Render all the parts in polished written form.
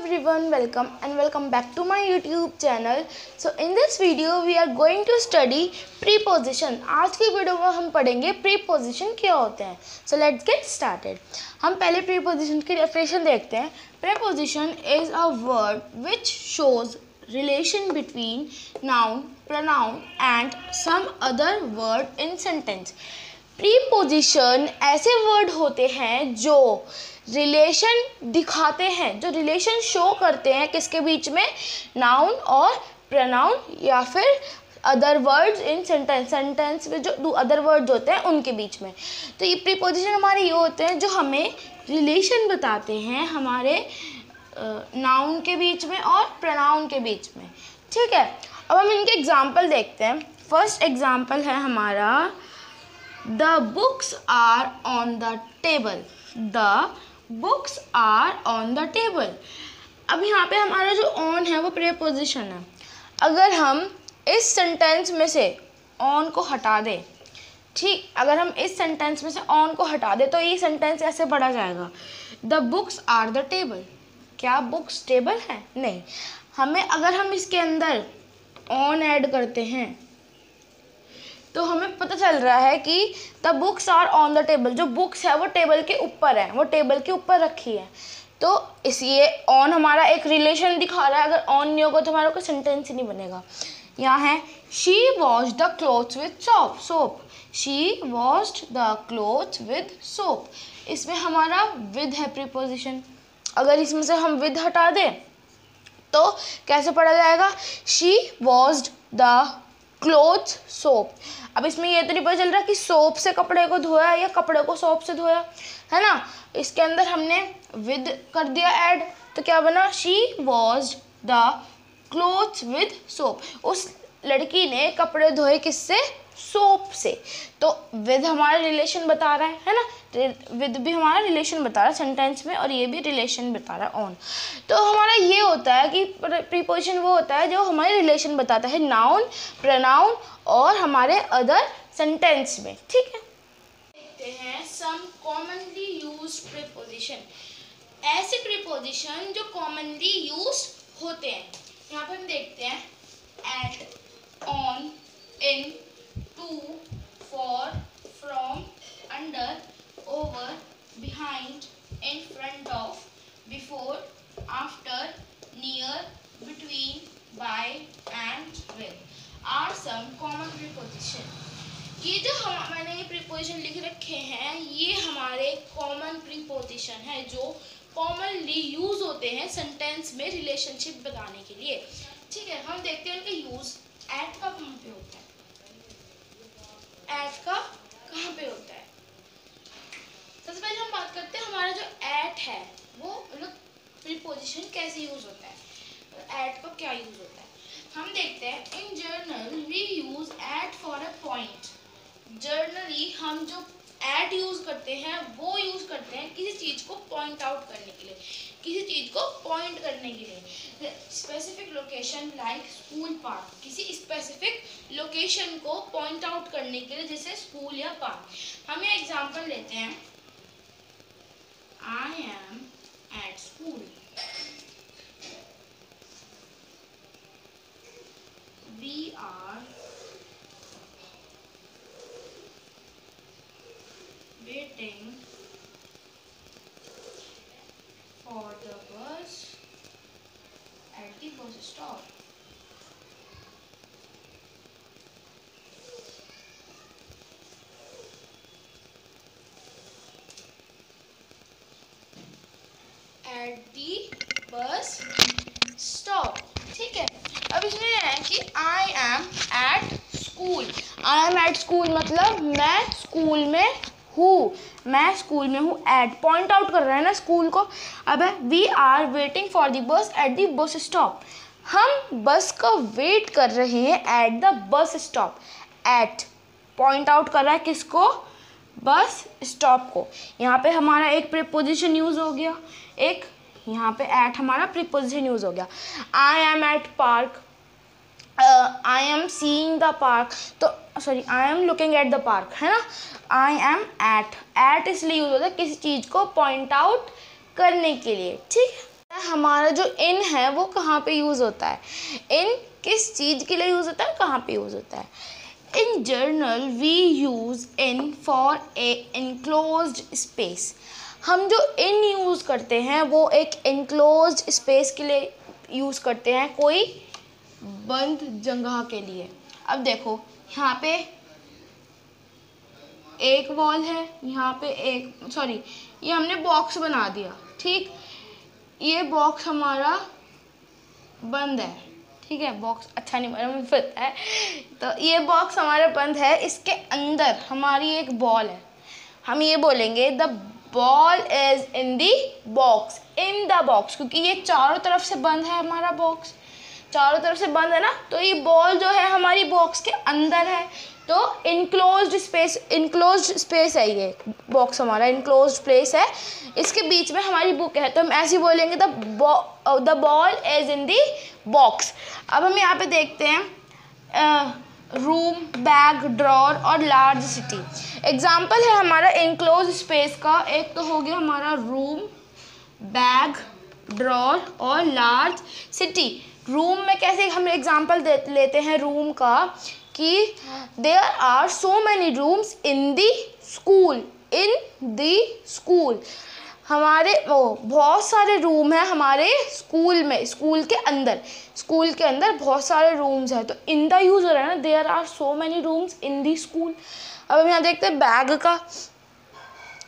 everyone, welcome back to my YouTube channel. So in this video we are going to study preposition. आज की video में हम पढ़ेंगे preposition क्या होते हैं. So let's get started. हम पहले preposition की definition देखते हैं. Preposition is a word which shows relation between noun, pronoun and some other word in sentence. Preposition ऐसे वर्ड होते हैं जो रिलेशन दिखाते हैं, जो रिलेशन शो करते हैं किसके बीच में, नाउन और प्रोनाउन या फिर अदर वर्ड्स इन सेंटेंस में जो अदर वर्ड्स होते हैं उनके बीच में. तो ये प्रीपोजिशन हमारे ये होते हैं जो हमें रिलेशन बताते हैं हमारे नाउन के बीच में और प्रोनाउन के बीच में. ठीक है, अब हम इनके एग्जाम्पल देखते हैं. फर्स्ट एग्जाम्पल है हमारा The books are on the table. The books are on the table. अब यहाँ पे हमारा जो on है वो प्रीपोजिशन है. अगर हम इस सेंटेंस में से on को हटा दें, ठीक, अगर हम इस सेंटेंस में से on को हटा दें तो ये सेंटेंस ऐसे पढ़ा जाएगा, The books are the table. क्या बुक्स टेबल है? नहीं. हमें अगर हम इसके अंदर on ऐड करते हैं तो हमें पता चल रहा है कि the books are on the table. जो बुक्स है वो टेबल के ऊपर है, वो टेबल के ऊपर रखी है. तो इसलिए ऑन हमारा एक रिलेशन दिखा रहा है. अगर ऑन नहीं होगा तो हमारा कोई सेंटेंस ही नहीं बनेगा. यहाँ है she wash the clothes with soap. She washed the clothes with soap. इसमें हमारा विद है प्रीपोजिशन. अगर इसमें से हम विद हटा दें तो कैसे पढ़ा जाएगा, she washed the clothes soap. अब इसमें ये तो नहीं पता चल रहा कि सोप से कपड़े को धोया या कपड़े को सोप से धोया, है ना. इसके अंदर हमने विद कर दिया ऐड, तो क्या बना, she washed the clothes with soap. उस लड़की ने कपड़े धोए किससे, सोप से. तो विद हमारा रिलेशन बता रहा है ना. विद भी हमारा रिलेशन बता रहा है सेंटेंस में और ये भी रिलेशन बता रहा है ऑन. तो हमारा ये होता है कि प्रीपोजिशन वो होता है जो हमारे रिलेशन बताता है नाउन, प्रोनाउन और हमारे अदर सेंटेंस में. ठीक है, देखते हैं सम कॉमनली यूज्ड प्रीपोजिशन. ऐसे प्रीपोजिशन जो कॉमनली यूज्ड होते हैं. यहाँ पर हम देखते हैं at, on, in, to, for, from, under, over, behind, in front of, before, after, near, between, by and with are some common preposition. ये जो मैंने ये प्रीपोजिशन लिख रखे हैं ये हमारे कॉमन प्रीपोजिशन है जो कॉमनली यूज होते हैं सेंटेंस में रिलेशनशिप बताने के लिए. ठीक है, हम देखते हैं उनका यूज. एट का कहाँ पे होता है, एट का कहाँ पे होता है. सबसे पहले हम बात करते हैं हमारा जो एट है वो मतलब प्रीपोजिशन कैसे यूज होता है, एट का क्या यूज होता है. हम देखते हैं in general we use at for a point. Generally हम जो एट यूज करते हैं वो यूज करते हैं किसी चीज को पॉइंट आउट करने के लिए, किसी चीज को पॉइंट करने के लिए. Specific location like school, park. किसी स्पेसिफिक लोकेशन को पॉइंट आउट करने के लिए जैसे स्कूल या पार्क. हम ये एग्जांपल लेते हैं, I am at school, we are waiting for the bus at the bus stop. At the bus stop. ठीक है, अब इसमें है कि I am at school. I am at school मतलब मैं स्कूल में हूँ, मैं स्कूल में हूँ. एट पॉइंट आउट कर रहा है ना स्कूल को. अब है we are waiting for the bus at the bus stop. हम बस का वेट कर रहे हैं at the bus stop. At point out कर रहा है किसको, बस स्टॉप को. यहाँ पे हमारा एक प्रीपोजिशन यूज हो गया, एक यहाँ पे एट हमारा प्रीपोजिशन यूज हो गया. I am at park, I am seeing the park. तो sorry, I am looking at the park, है ना. आई एम एट, एट इसलिए यूज होता है किसी चीज़ को पॉइंट आउट करने के लिए. ठीक है, हमारा जो इन है वो कहाँ पे यूज़ होता है, इन किस चीज़ के लिए यूज़ होता है, कहाँ पे यूज़ होता है। In general we use in for an enclosed space. हम जो इन यूज़ करते हैं वो एक इनक्लोज्ड स्पेस के लिए यूज़ करते हैं, कोई बंद जगह के लिए। अब देखो यहाँ पे एक वॉल है, यहाँ पे एक ये हमने बॉक्स बना दिया, ठीक। ये बॉक्स हमारा बंद है, ठीक है। बॉक्स अच्छा नहीं बना, मुझे पता है। तो ये बॉक्स हमारा बंद है, इसके अंदर हमारी एक बॉल है। हम ये बोलेंगे the ball is in the box, in the box, क्योंकि ये चारों तरफ से बंद है, हमारा बॉक्स चारों तरफ से बंद है ना, तो ये बॉल जो है हमारी बॉक्स के अंदर है। तो इनक्लोज्ड स्पेस है, ये बॉक्स हमारा इनक्लोज्ड प्लेस है, इसके बीच में हमारी बुक है। तो हम ऐसे ही बोलेंगे the ball is in the box. अब हम यहाँ पे देखते हैं रूम, बैग, ड्रॉर और लार्ज सिटी। एग्जाम्पल है हमारा इनक्लोज स्पेस का, एक तो हो गया हमारा रूम, बैग, ड्रॉर और लार्ज सिटी। रूम में कैसे हम एग्जाम्पल लेते हैं रूम का कि there are so many rooms in the school, in the school. हमारे बहुत सारे रूम हैं हमारे स्कूल में, स्कूल के अंदर बहुत सारे रूम्स हैं। तो इन द यूज़ हो रहा है ना, there are so many rooms in the school. अब हम यहाँ देखते हैं बैग का,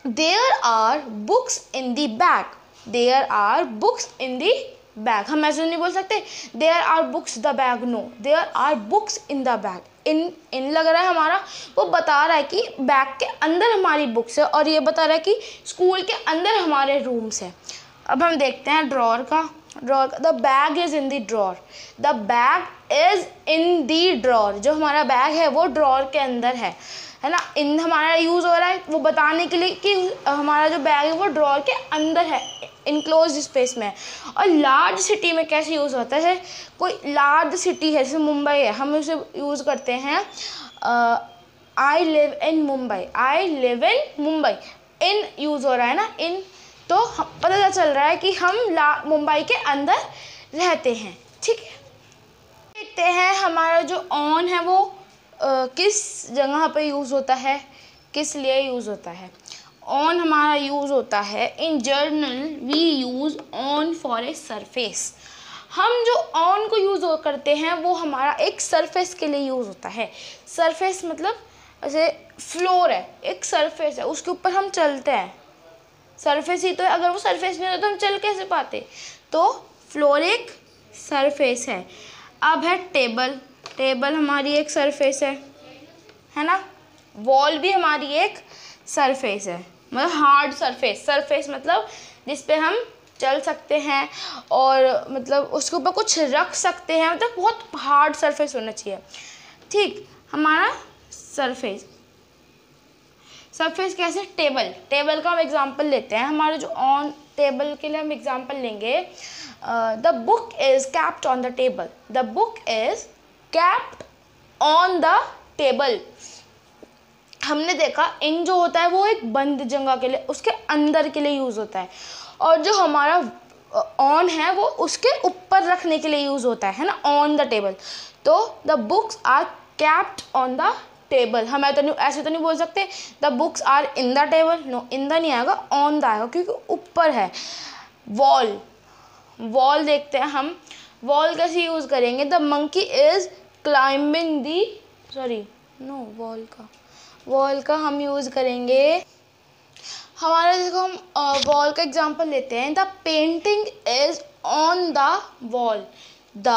there are books in the bag, there are books in the bag. हम ऐसे नहीं बोल सकते there are books the bag, no, there are books in the bag. In लग रहा है हमारा, वो बता रहा है कि बैग के अंदर हमारी बुक्स है, और ये बता रहा है कि स्कूल के अंदर हमारे रूम्स हैं। अब हम देखते हैं ड्रॉर का, the bag is in the drawer, the bag is in the drawer. जो हमारा बैग है वो ड्रॉर के अंदर है ना। इन हमारा यूज़ हो रहा है वो बताने के लिए कि हमारा जो बैग है वो ड्रॉर के अंदर है, इनक्लोज स्पेस में। और लार्ज सिटी में कैसे यूज़ होता है, कोई लार्ज सिटी है जैसे मुंबई है, हम उसे यूज़ करते हैं I live in Mumbai, I live in Mumbai. In use हो रहा है ना, इन, तो पता चल रहा है कि हम मुंबई के अंदर रहते हैं, ठीक है। देखते हैं हमारा जो ऑन है वो किस जगह पे यूज़ होता है, किस लिए यूज़ होता है। ऑन हमारा यूज़ होता है in general we use on for a surface. हम जो ऑन को यूज़ करते हैं वो हमारा एक सरफेस के लिए यूज़ होता है। सरफेस मतलब जैसे फ्लोर है, एक सरफेस है, उसके ऊपर हम चलते हैं, सरफेस ही तो है। अगर वो सरफेस नहीं होता तो हम चल कैसे पाते, तो फ्लोर एक सरफेस है। अब है टेबल, टेबल हमारी एक सरफेस है ना। वॉल भी हमारी एक सरफेस है, मतलब हार्ड सरफेस, सरफेस मतलब जिस पे हम चल सकते हैं और मतलब उसके ऊपर कुछ रख सकते हैं, मतलब बहुत हार्ड सरफेस होना चाहिए, ठीक। हमारा सरफेस कैसे, टेबल, टेबल का हम एग्जांपल लेते हैं। हमारे जो ऑन टेबल के लिए हम एग्जांपल लेंगे, the book is kept on the table, the book is kept on the table. हमने देखा इन जो होता है वो एक बंद जगह के लिए, उसके अंदर के लिए यूज़ होता है, और जो हमारा ऑन है वो उसके ऊपर रखने के लिए यूज़ होता है ना, ऑन द टेबल। तो the books are kept on the table. हम ऐसे तो नहीं बोल सकते the books are in the table, no, in the नहीं आएगा, ऑन द आएगा, क्योंकि ऊपर है। वॉल, वॉल देखते हैं हम, वॉल कैसे यूज़ करेंगे, the monkey is climbing the, wall का हम यूज़ करेंगे, हमारा देखो हम वॉल का एग्जांपल लेते हैं, the painting is on the wall, the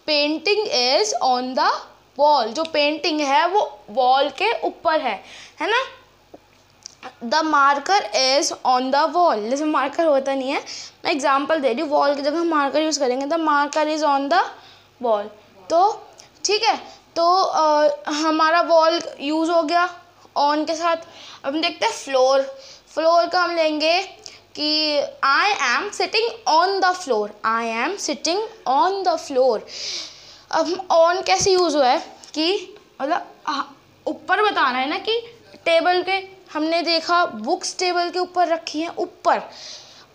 painting is on the wall. जो पेंटिंग है वो वॉल के ऊपर है ना। The marker is on the wall, जैसे मार्कर होता नहीं है, मैं एग्जांपल दे रही हूँ, वॉल की जगह हम मार्कर यूज़ करेंगे, the marker is on the wall. तो ठीक है, तो हमारा वॉल यूज़ हो गया ऑन के साथ। अब हम देखते हैं फ्लोर, फ्लोर का हम लेंगे कि I am sitting on the floor, I am sitting on the floor. अब ऑन कैसे यूज़ हुआ है कि मतलब ऊपर बताना है ना, कि टेबल के हमने देखा बुक्स टेबल के ऊपर रखी हैं ऊपर,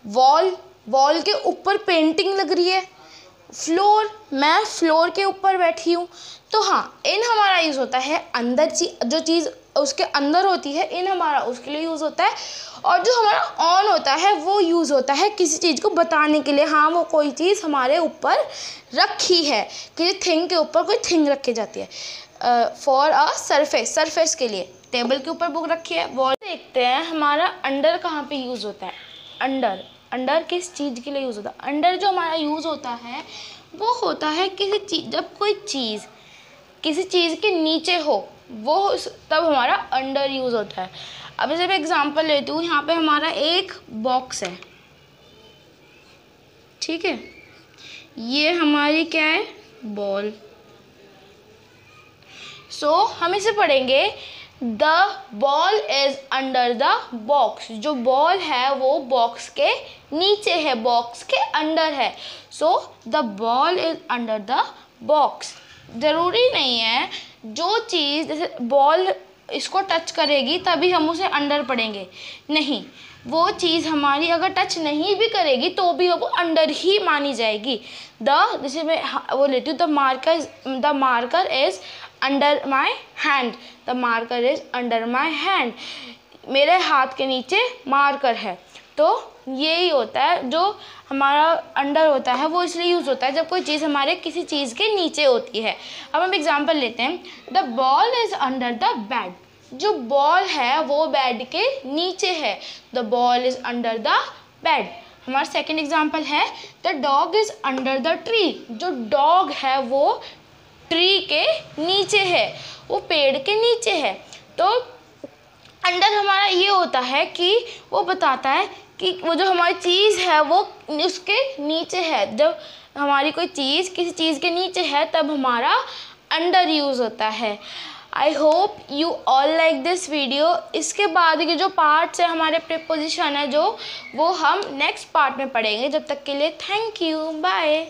वॉल वॉल के ऊपर पेंटिंग लग रही है। फ्लोर, मैं फ्लोर के ऊपर बैठी हूँ। तो हाँ, इन हमारा यूज़ होता है अंदर जो चीज़ उसके अंदर होती है, इन हमारा उसके लिए यूज़ होता है। और जो हमारा ऑन होता है वो यूज़ होता है किसी चीज़ को बताने के लिए। हाँ, वो कोई चीज़ हमारे ऊपर रखी है, किसी थिंग के ऊपर कोई थिंग रखी जाती है। फॉर अ सरफेस, सरफेस के लिए टेबल के ऊपर बुक रखी है। वॉल देखते हैं हमारा अंडर कहाँ पे यूज़ होता है। अंडर, अंडर किस चीज़ के लिए यूज़ होता है? अंडर जो हमारा यूज़ होता है वो होता है किसी चीज़, जब कोई चीज़ किसी चीज़ के नीचे हो वो तब हमारा अंडर यूज़ होता है। अब जैसे मैं एग्जांपल लेती हूँ, यहाँ पे हमारा एक बॉक्स है, ठीक है, ये हमारी क्या है, बॉल। सो हम इसे पढ़ेंगे the ball is under the box. जो बॉल है वो बॉक्स के नीचे है, बॉक्स के अंडर है। So the ball is under the box. ज़रूरी नहीं है जो चीज़ जैसे बॉल इसको टच करेगी तभी हम उसे अंडर पढ़ेंगे, नहीं, वो चीज़ हमारी अगर टच नहीं भी करेगी तो भी वो अंडर ही मानी जाएगी। जैसे मैं वो लेती हूँ, the marker is under my hand, the marker is under my hand. मेरे हाथ के नीचे मार्कर है। तो यही होता है, जो हमारा अंडर होता है वो इसलिए यूज़ होता है जब कोई चीज़ हमारे किसी चीज़ के नीचे होती है। अब हम एग्जांपल लेते हैं, the ball is under the bed. जो बॉल है वो बेड के नीचे है, the ball is under the bed. हमारा सेकेंड एग्जाम्पल है, the dog is under the tree. जो डॉग है वो ट्री के नीचे है, वो पेड़ के नीचे है। तो अंडर हमारा ये होता है कि वो बताता है कि वो जो हमारी चीज़ है वो उसके नीचे है। जब हमारी कोई चीज़ किसी चीज़ के नीचे है तब हमारा अंडर यूज़ होता है। I hope you all like this video. इसके बाद के जो पार्ट्स है हमारे प्रीपोजिशन है जो, वो हम नेक्स्ट पार्ट में पढ़ेंगे। जब तक के लिए थैंक यू, बाय।